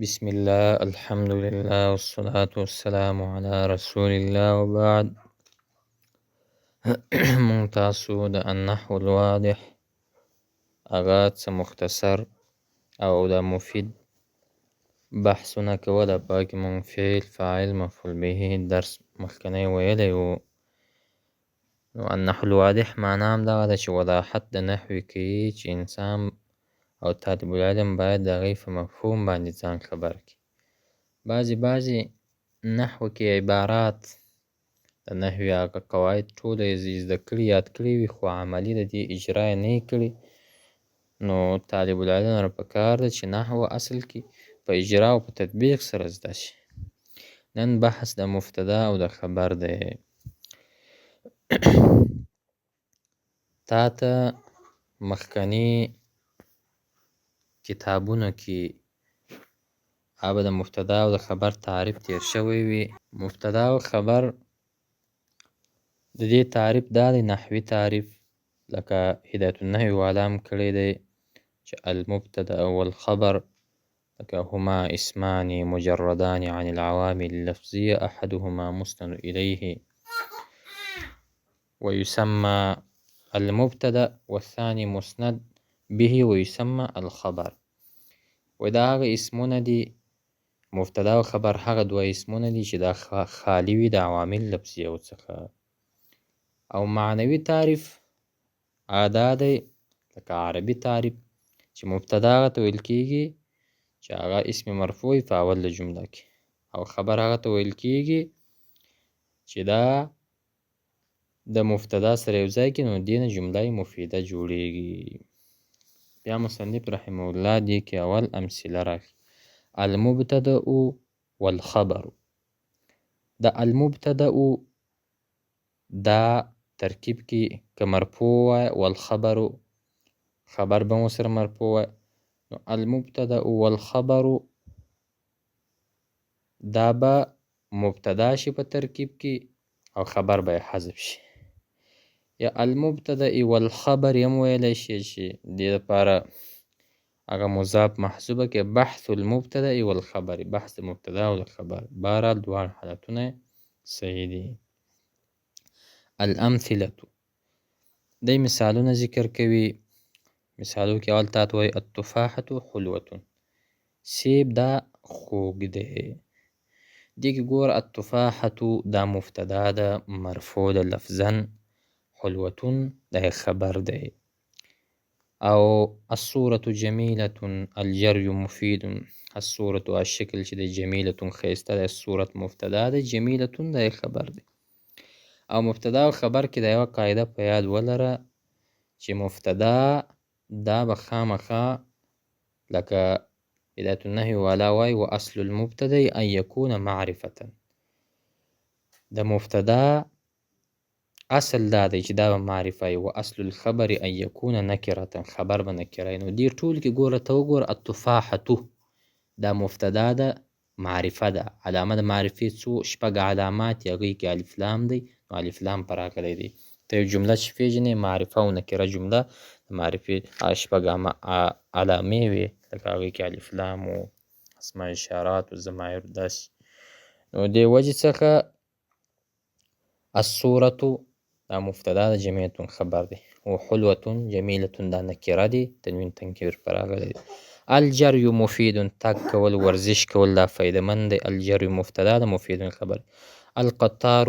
بسم الله الحمد لله والصلاة والسلام على رسول الله وبعد. مونږ تاسو د النحو الواضح هغه څه مختصر او د مفید بحثونه کول. په کې مونږ فعل، فاعل، مفعول به درس مخکنی ویلی وو. نو النحو الواضح معنا هم دغه ده چې وضاحت د نحوې کوي چې انسان او طالب العلم باید د هغې په مفهوم باندې ځان خبر کړي. بعضې نحو کې عبارات د نحوې هغه قواعد ټوله یې زده کړي، یاد کړي وي، خو عملي د دې اجرا یې نه وي کړي. نو طالب العلم ته پکار ده چې نحو اصل کې په اجرا او په تطبیق سره زده شي. نن بحث د مبتدا او د خبر دی. تا ته مخکني کتابونو کې هغه د مبتدا او د خبر تعریف تیر شوی وي. مبتدا او خبر د دې تعریف دا دی، نحوي تعریف، لکه هدایة النحو والا هم کړی دی چې المبتدا والخبر لکه هما اسمان مجردان عن العوامل اللفظية احدهما مسند الیه ويسمى المبتدا والثاني مسند به ويسمى الخبر. دا هغه اسمونه دي، مبتدا او خبر هغه دوه اسمونه دي چې دا خالی وي د عوامل لفظیو څخه. او معنوي تعریف دا دی لکه عربي تعریف چې مبتدا هغه ته ویل کیږي چې هغه اسم مرفوع په اول د جمله کې، او خبر هغه ته ویل کیږي چې دا د مبتدا سره یو ځای کې، نو دې نه جمله مفیده جوړیږي. بیا مصنف رحمه الله دې کې اول امثله راکړي. المبتدا والخبر. د المبتدا دا ترکیب کې که مرفوع وای، والخبر خبر به مو سره مرفوع وای، نو المبتدا والخبر دا به مبتدا شي په ترکیب کې او خبر به حذف شي. یا المبتدا والخبر هم ویلی شي چې دې لپاره هغه مضاف محذوفه کې بحث المبتدا والخبر، بحث د مبتدا او د خبر. بهرحال دواړه حالتونه صحیح دي. الامثله دی مثالونه ذکر کوي. مثالو کې اول تا ته وایي التفاحة حلوة، سیب دا خوږ دی. دې کې ګوره التفاحة دا مبتدا ده مرفوع ده لفظا، حلوة دا خبر دی. او الصورة جمیلة الجري مفید. الصورة الشکل چې دی جمیلة ښایسته دی، الصورة مبتدا ده، جمیلة دا خبر دی. او مبتدا او خبر کې دا یوه قاعده په یاد ولره چې مبتدا دا به خامخا لکه هدایة النحو والا وایي و اصل المبتدا ان یکون معرفة. د مبتدا اصل دا دی چې دا به معرفه وي. و اصل الخبر ان یکون نکرة، خبر به نکره وي. نو دې ټول کې ګوره ته وګوره التفاحة دا مبتدا ده، معرفه ده، علامه د معرفې څو شپږ علامات یې هغوی کې الف لام دی. نو الف لام په راغلی دی. ته یو جمله چې پېژنې معرفه او نکره جمله، د معرفې شپږ علامې وي، لکه هغوی کې الف لام و اسماء اشارات و ضمایر داسې. نو دې وجې څخه الصورة دا مبتدا ده، جمیلة خبر دی. و حلوة جمیلة دا نکره دی، تنوین تنکیر په راغلی دی. الجري مفید، تګ کول، ورزش کول دا فایده مند دی. الجري مبتدا ده، مفید خبر. القطار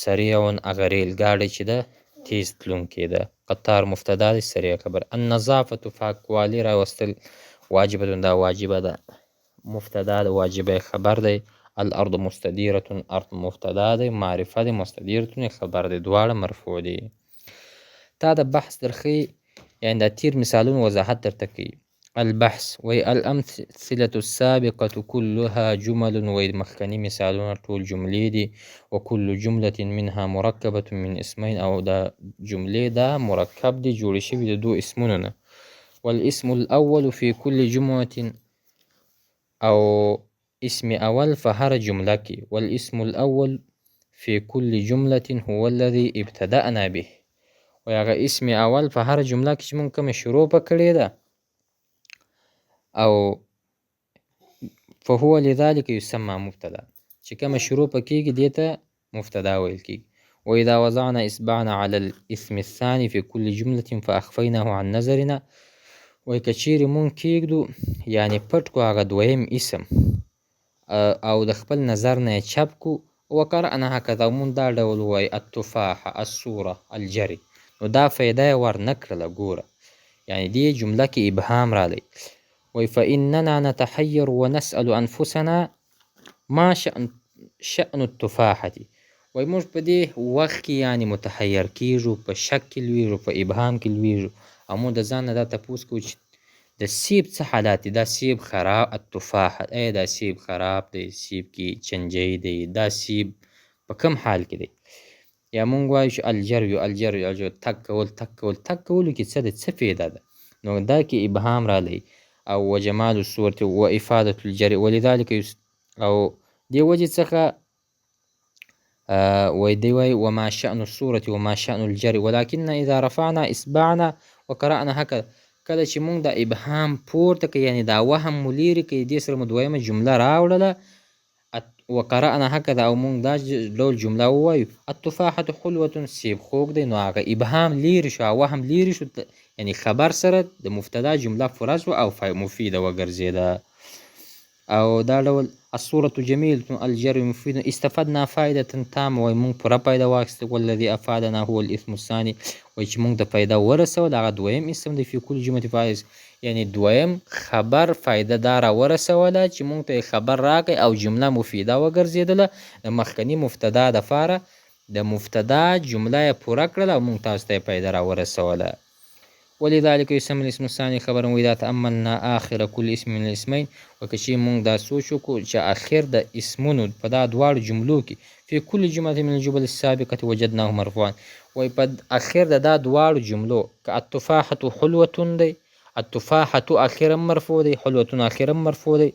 سریع، هغه ریل ګاډی چې ده تیز تلونکی ده. قطار مبتدا دی، سریع خبر. النظافة پاکوالی راوستل، واجبة دا واجبه ده، مبتدا ده، واجبه خبر دی. الارض مستدیرة، ارض مبتدا دی، معرفه دی، مستدیرة خبر دی، دواړه مرفوع دی. تا د بحث درخی یعنی دا تیر مثالون وضاحت درته کوي. البحث وی الامثله السابقه كلها جمل، وی مخکنی مثالونه ټول جملې دي. وكل جمله منها مرکبه من اسمین، او دا جملې دا مرکب دي، جوړې شوي د دو اسمونو نه. والاسم الاول في كل جمله، او اسم اول په هر جمله کې. والاسم الاول في كل جمله هو الذي ابتدأنا به. و هغه اسم اول په هر جمله کې چې مونږ کومه شروع په کړې ده، او فهو لذلك يسمى مبتدا، چې کومه شروع په کېږي دې ته مبتدا ویل کېږي. وإذا وضعنا إصبعنا على الاسم الثاني في كل جملة فأخفيناه عن نظرنا، وایي که چیرې مونږ کېږدو یعنې پټ کړو هغه دویم اسم او د خپل نظر نه یې چپ کړو، وقرأنا هکذا مونږ دا ډول ووایو التفاح الصورة الجري، نو دا فایده یې ورنه کړله. ګوره یعنې دې جمله کې ابهام رالی. وایي فإننا نتحیر ونسأل أنفسنا ما شأن التفاحة، وایي موږ په دې وخت کې یعنې متحیر کېږو، په شک کې لویږو، په ابهام کې لویږو، او موږ د ځان نه دا تپوس کوو چې د سیب څه حالات دي، دا سیب خراب التفاحه، ای دا سیب خراب دی، سیب کې چنجی دی، دا سیب په کوم حال کې دی. یا مونږ وایو چې الجري الجري الجري، تګ کول تګ کول، تګ کولو کې څه ده، څه فایده ده، نو دا کې ابهام رالی. او وجمال الصورة وإفادة الجري، ولذلك او دې وجې څخه وایي دی وایي وما شأن الصورة وما شأن الجري ولكن إذا رفعنا إصبعنا وقرأنا هكذا، کله چې مونږ د ابهام پورته کړي یعنې دا وهم مو لیرې کړي، دې سره مو دویمه جمله راوړله وقرأنا هکذا، او مونږ دا ډول جمله ووایو التفاحة حلوة، سیب خوږ دی، نو هغه ابهام لیرې شو، وهم لیرې شو، یعنې خبر سره د مبتدا جمله پوره شوه او مفیده وګرځېده. او دا ډول الصورة جمیلة الجر مفید استفدنا فائدة تامة، وایي مونږ پوره فایده واخیسته. والذي افادنا هو الاسم الثاني، وایي چې مونږ ته فایده ورسول هغه دویم اسم دی فی کل جملة فائز، یعنې دویم خبر فایده دا را ورسوله چې مونږ ته خبر راکړی او جمله مفیده وګرځېدله. د مخکني مبتدا دپاره د مبتدا جمله یې پوره کړله او مونږ تاسو ته یې فایده را ورسوله. ولذلك يسمى الاسم الثاني خبرا. وإذا تأملنا آخر كل اسم من الاسمين، وکشي مونږ دا سوچ وکړو چې آخر د اسمونو په دا دواړو جملو کې في كل جملة من الجمل السابقة وجدناه مرفوعا، وایي په آخر د دا دواړو جملو که التفاحة حلوة دی، التفاحة آخرا مرفوع دی، حلوة آخرا مرفوع دی،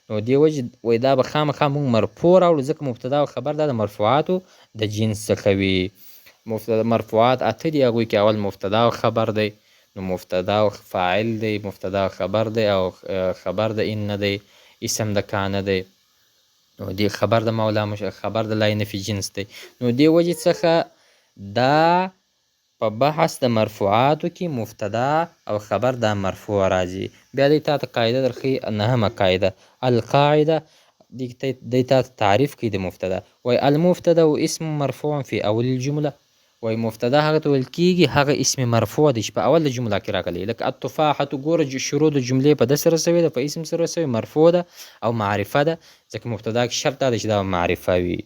نو دې وجې وایي دا به خامخا مونږ مرفوع راوړو، ځکه مبتدا او خبر دا د مرفوعاتو د جنس څخه وي. مرفوعات اته دي، هغوی کې اول مبتدا او خبر دی، نو مبتدا او فاعل دی، مبتدا او خبر دی، او خبر د ان دی، اسم د کان دی، نو دی خبر د مولا خبر د لا نفي جنس دی. نو دی وجې څخه دا په بحث د مرفوعاتو کې مبتدا او خبر دا مرفوع راځي. بیا دی تا ته قاعده درښیي، نهمه قاعده القاعده، دی تا ته تعریف کوي د مبتدا. وایي المبتدا اسم مرفوع فی اول الجمله، وایي مبتدا هغه ته ویل کېږي هغه اسم مرفوع دی چې په اول د جمله کې راغلی، لکه التفاحة ګوره شروع د جملې په ده سره سوې ده، په اسم سره سوې، مرفوع ده او معرفه ده، ځکه مبتدا کې شرط دا ده چې دا معرفه وي.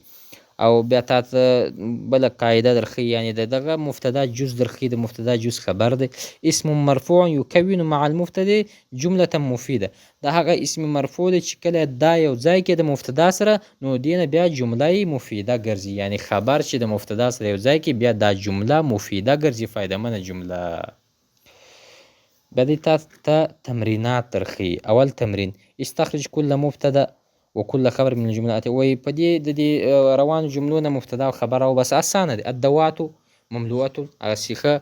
او بیا تا ته بله قاعده درښیي، یعنې د دغه مبتدا جز درښیي، د مبتدا جز خبر دی. اسم مرفوع یکون مع المبتدا جمله مفیده، دا هغه اسم مرفوع دی چې کله دا یو ځای کې د مبتدا سره، نو دې نه بیا جمله مفیده ګرځي، یعنې خبر چې د مبتدا سره یو ځای کې بیا دا جمله مفیده ګرځي، فایدهمنه جمله. بیا دې تا ته تمرینات درښیي. اول تمرین استخرج کل مبتدا وكل خبر من الجملات، وایي په دې د دې روانو جملو نه مبتدا او خبر او بس اسانه دی. الدوات مملوءة، هغه سیخه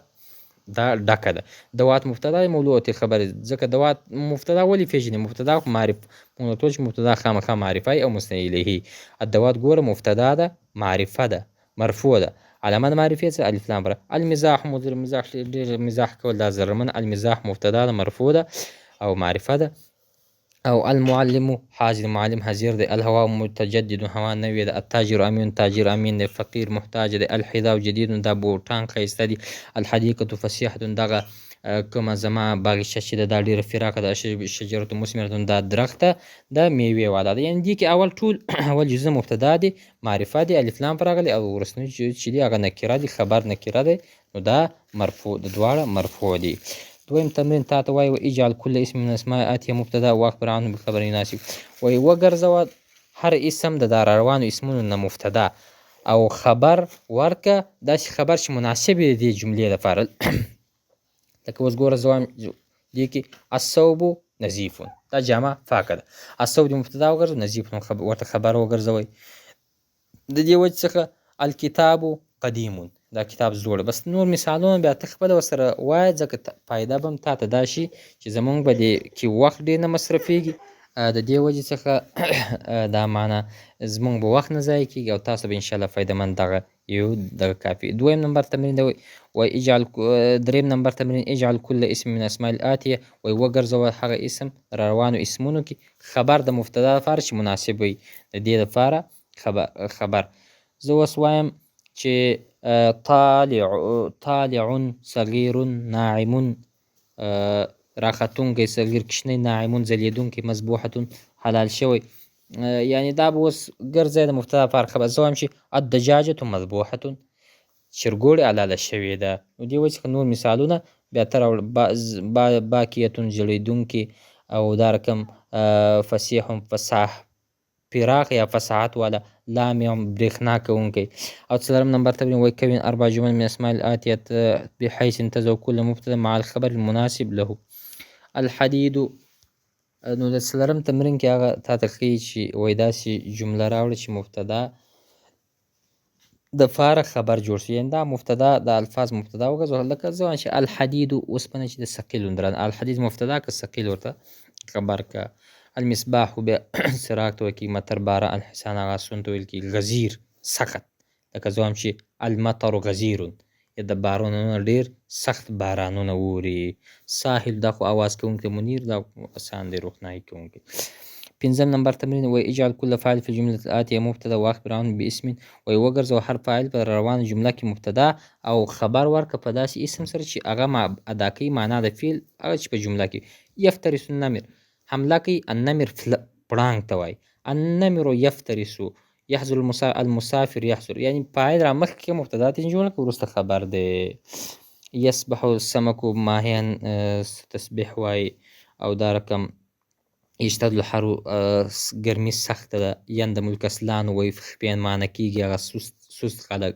دا ډکه ده، دوات مبتدا دی، مملوءة خبر، ځکه دوات مبتدا ولې پېژني، مبتدا معرف، موږ ټول چې مبتدا خامخا معرفه او مستند الیه. الدوات ګوره مبتدا ده، معرفه ده، مرفوع ده، علامه د معرفې څخه الف لام را. المزاح مزاح ډېر مزاح کول دا ضررمن، المزاح مبتدا ده، مرفوع ده او معرفه ده. او المعلم حاضر، معلم حاضر دی. الهواء متجدد، هوا نوې ده. التاجر امین، تاجر امین دی. فقیر محتاج دی. الحذاء جدید، دا بوټان ښایسته دي. الحدیقة فسیحة، دغه کومه زما باغچه چې ده دا ډېره فراقه ده. شجرة مثمرة، دا درخته د میوې والا ده. یعنې دې کې اول ټول اول جزء مبتدا دی، معرفه دی، الف لام په راغلی، او وروستنی چې دی هغه نکره دی، خبر نکره دی، نو دا مرفوع، د دواړه مرفوع دي. دویم تمرین تا ته وایي اجعل کل اسم من اسماء آتیه مبتدا واخبر عنه بخبر يناسب، وایي وګرځوه هر اسم د دا روانو اسمونو نه مبتدا او خبر ورکه، داسې خبر چې مناسب وي د دې جملې لپاره. لکه اوس ګوره زه وایم دې کې الثوب نظیف، دا جامه پاکه ده، الثوب د مبتدا وګرځوه، نظیف ورته خبر وګرځوئ. د دې وجې څخه الکتاب قدیم، دا کتاب زوړ. بس نور مثالونه بیا ته خپله ورسره وایه، ځکه فایده به هم تا ته دا شي چې زمونږ به دې کې وخت ډېر نه مصرفېږي د دې وجې څخه دا معنا زمونږ به وخت نه ضایع کېږي او تاسو به انشاءالله فایدهمند دغه کافي. دویم نمبر تمرین دی دریم نمبر تمرین اجعل کل اسم من اسماء الآتیه وګرځوه هغه اسم را روانو اسمونو کې خبر د مبتدا لپاره چې مناسب وي. د دې لپاره خبر زه اوس وایم چې طالع صغیر ناعم راختونکی صغیر کوچنی ناعمون ځلیدونکی مذبوحتون حلال شوی. یعنی دا به اوس ګرځی د مبتدا لپاره خبر. زه وایم چې الدجاجة مذبوحتون چرګوړې حلاله شوې ده. نو دې وجې څخه نور مثالونه بیا ته راوړه. باکیتون ځړېدونکې او دا رقم فصیح فصاح پراخ یا فصاحت والا لامع برېښنا کوونکی. او څلورم نمبر تمرین وایي کوین اربع جمل من اسماء الآتیة بحیث تضع کل مبتدا مع الخبر المناسب له. الحدید نو د څلورم تمرین کې هغه تا ته ښیي چې وایي داسې جمله راوړه چې مبتدا د فاره خبر جوړ شي. یعنې دا مبتدا د الفاظ مبتدا وګرځوه. لکه زه وایم چې الحدید اوسپنه چې د ثقیل درانه الحدید مبتدا که ثقیل ورته خبر که. المصباح بیا څراغ ته ویل کېږي. مطر باران الحسان هغه اسون ته ویل کېږي. غزیر سخت لکه زه وایم چې المطر غزیر یا د بارانونو ډېر سخت بارانونه اوري. ساحل دا خو اواز کوونکی منیر دا اسان دی روښنایي کوونکی. پنځم نمبر تمرین وایي اجعل کل فاعل فی الجملة الآتیة مبتدا واخبر عنه باسم. وایي وګرځوه هر فاعل په روانه جمله کې مبتدا او خبر ورکړه په داسې اسم سره چې هغه ادا کوي معنا د فعل هغه چې په جمله کې. یفترس النمر حمله کوي. النمر پړانګ ته وایي. النمر یفترس یحضر المسافر یحضر. یعنی فاعل را مخکې مبتدا ته جوړه کړه وروسته خبر دی. یسبح السمک ماهیا تسبیح وایي. او دا رقم اشتد الحر ګرمي سخته ده. یندم الکسلان وایي پښیمانه کېږي هغه سست خلک.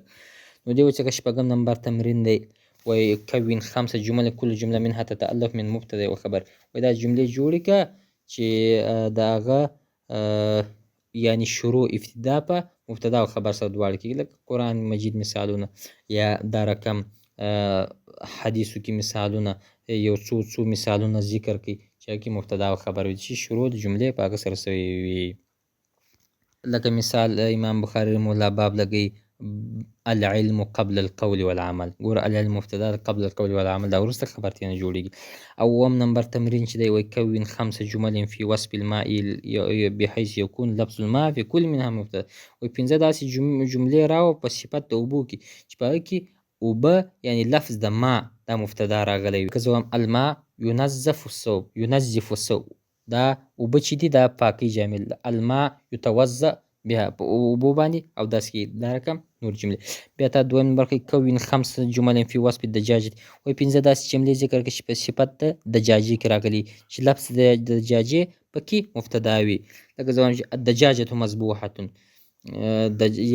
نو دې وجې څخه شپږم نمبر تمرین دی وایي کوین خمس جمل کل جمله منها تتألف من مبتدا و خبر. وایي دا جملې جوړې کړه چې د هغه یعنی شروع ابتدا په مبتدا او خبر سره دواړه کېږي. لکه قرآن مجید مثالونه یا دا رقم حدیثو کې مثالونه یو څو مثالونه ذکر کړي چې هغه کې مبتدا او خبر وي چې شروع د جملې په هغه سره سوی وي. لکه مثال امام بخاري رحمه الله باب لګوي العلم قبل القول والعمل. ګوره العلم مبتدا قبل القول والعمل دا وروسته خبرتې نه جوړېږي. اووم نمبر تمرین چې دی وایي کوین خمس جمل فی وصف الماء بحیث یکون لفظ الماء فی کل منها مبتدا. وایي پنځه داسې جملې راوړه په صفت د اوبو کې چې په هغه کې اوبه یعنی لفظ د ما دا مبتدا راغلی وي. که زه وایم الماء ينظف الثوب دا اوبه چې دي دا پاکۍ جامل ده. الماء یتوضأ بیا په اوبو باندې او داسې دا رقم نور جملې. بیا تا دویم نمبر کې کوین خمس جمل فی وصف الدجاجة. وایي پنځه داسې جملې ذکر کړه چې په صفت د دجاجې کې راغلي چې لفظ د دجاجې پکې مبتدا وي. لکه زه وایم چې الدجاجة مذبوحة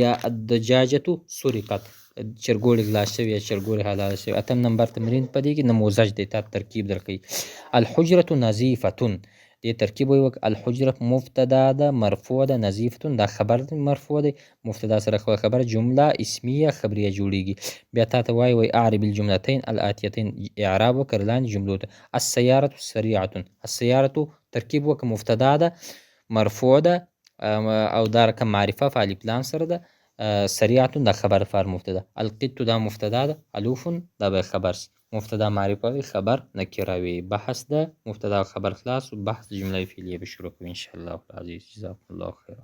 یا الدجاجة سرقت چرګوړې غلا شوې یا چرګوړې حلاله شوې. اتم نمبر تمرین په دې کې نموذج دی تا ترکیب درکوي. الحجرة نظیفة دې ترکیب وایي الحجره مبتدا ده مرفوع ده نظیفتون دا خبر مرفوع دی مبتدا سره خبر جمله اسمیه خبریه جوړیږي. بیا تا ته وایي اعرب الجملتين الآتیتين اعراب وکړه لاندې جملو ته. السیارة سریعة السیارة ترکیب وکړه مبتدا ده مرفوع ده او دا رقم معرفه په الف لام سره ده. سریعة دا خبر فار مبتدا. القط دا مبتدا ده. الوف دا به خبر سي. مبتدا معرفه وي خبر نکره وي. بحث ده مبتدا خبر خلاص و بحث جمله فعلیه به شروع کوي ان شاء الله العزیز. جزاکم الله خیر.